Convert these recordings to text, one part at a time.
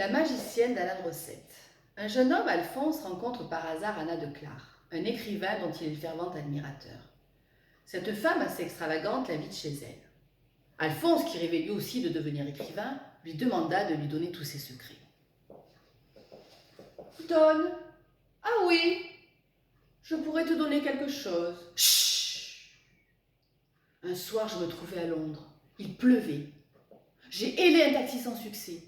La magicienne d'Alain Rosette. Un jeune homme, Alphonse, rencontre par hasard Anna de Clare, un écrivain dont il est le fervent admirateur. Cette femme assez extravagante l'invite chez elle. Alphonse, qui rêvait lui aussi de devenir écrivain, lui demanda de lui donner tous ses secrets. Donne. Ah oui, je pourrais te donner quelque chose. Chut. Un soir, je me trouvais à Londres. Il pleuvait. J'ai hélé un taxi sans succès.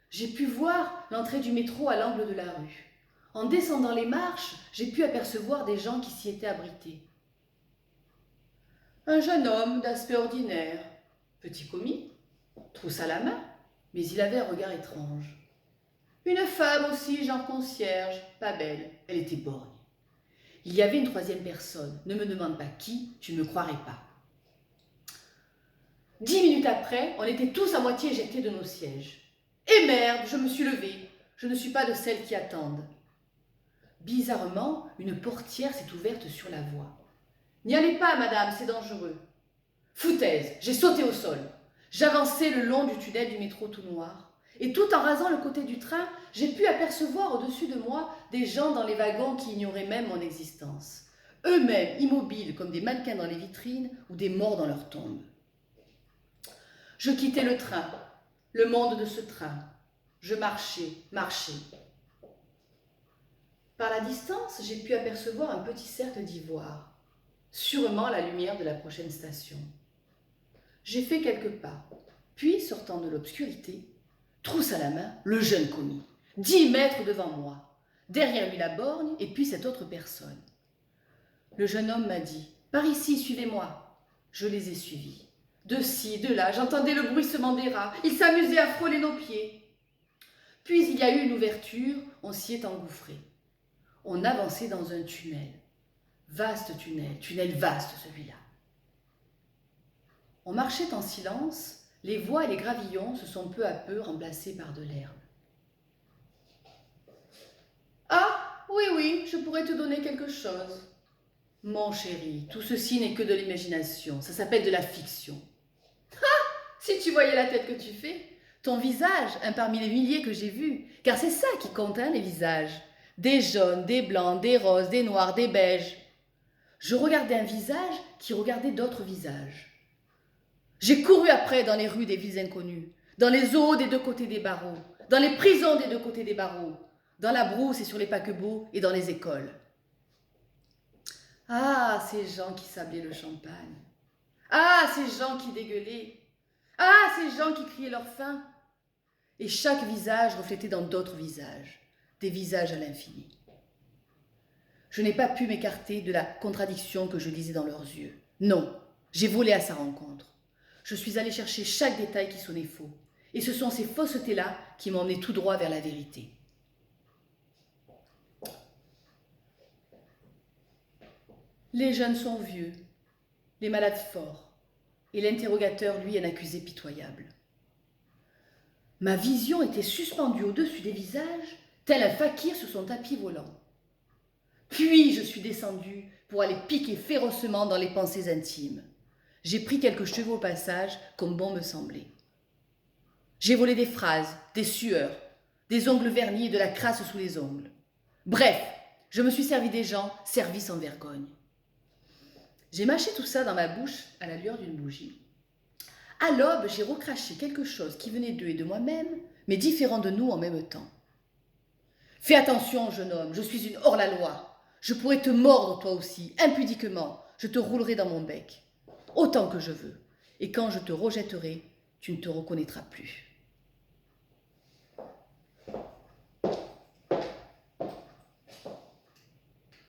J'ai pu voir l'entrée du métro à l'angle de la rue. En descendant les marches, j'ai pu apercevoir des gens qui s'y étaient abrités. Un jeune homme d'aspect ordinaire, petit commis, trousse à la main, mais il avait un regard étrange. Une femme aussi, genre concierge, pas belle, elle était borgne. Il y avait une troisième personne, ne me demande pas qui, tu ne me croirais pas. 10 minutes après, on était tous à moitié éjectés de nos sièges. Et merde, je me suis levée, je ne suis pas de celles qui attendent. Bizarrement, une portière s'est ouverte sur la voie. N'y allez pas, madame, c'est dangereux. Foutaise, j'ai sauté au sol. J'avançais le long du tunnel du métro tout noir. Et tout en rasant le côté du train, j'ai pu apercevoir au-dessus de moi des gens dans les wagons qui ignoraient même mon existence. Eux-mêmes immobiles comme des mannequins dans les vitrines ou des morts dans leurs tombes. Je quittais le train, le monde de ce train. Je marchais. Par la distance, j'ai pu apercevoir un petit cercle d'ivoire, sûrement la lumière de la prochaine station. J'ai fait quelques pas, puis, sortant de l'obscurité, trousse à la main, le jeune commis, 10 mètres devant moi, derrière lui la borgne et puis cette autre personne. Le jeune homme m'a dit « Par ici, suivez-moi ». Je les ai suivis. De ci, de là, j'entendais le bruissement des rats, ils s'amusaient à frôler nos pieds. Puis il y a eu une ouverture, on s'y est engouffré. On avançait dans un tunnel. Vaste tunnel vaste celui-là. On marchait en silence, les voies et les gravillons se sont peu à peu remplacés par de l'herbe. Ah, oui, je pourrais te donner quelque chose. Mon chéri, tout ceci n'est que de l'imagination, ça s'appelle de la fiction. Ah, si tu voyais la tête que tu fais, ton visage, un parmi les milliers que j'ai vus, car c'est ça qui compte, hein, les visages. Des jaunes, des blancs, des roses, des noirs, des beiges. Je regardais un visage qui regardait d'autres visages. J'ai couru après dans les rues des villes inconnues, dans les zoos des deux côtés des barreaux, dans les prisons des deux côtés des barreaux, dans la brousse et sur les paquebots et dans les écoles. Ah, ces gens qui sablaient le champagne. Ah, ces gens qui dégueulaient. Ah, ces gens qui criaient leur faim. Et chaque visage reflétait dans d'autres visages, des visages à l'infini. Je n'ai pas pu m'écarter de la contradiction que je lisais dans leurs yeux. Non, j'ai volé à sa rencontre. Je suis allée chercher chaque détail qui sonnait faux. Et ce sont ces faussetés-là qui m'ont emmené tout droit vers la vérité. Les jeunes sont vieux, les malades forts, et l'interrogateur, lui, un accusé pitoyable. Ma vision était suspendue au-dessus des visages, tel un fakir sur son tapis volant. Puis je suis descendue pour aller piquer férocement dans les pensées intimes. J'ai pris quelques cheveux au passage, comme bon me semblait. J'ai volé des phrases, des sueurs, des ongles vernis et de la crasse sous les ongles. Bref, je me suis servi des gens, servis sans vergogne. J'ai mâché tout ça dans ma bouche à la lueur d'une bougie. À l'aube, j'ai recraché quelque chose qui venait d'eux et de moi-même, mais différent de nous en même temps. Fais attention, jeune homme, je suis une hors-la-loi. Je pourrais te mordre toi aussi, impudiquement. Je te roulerai dans mon bec, autant que je veux. Et quand je te rejetterai, tu ne te reconnaîtras plus.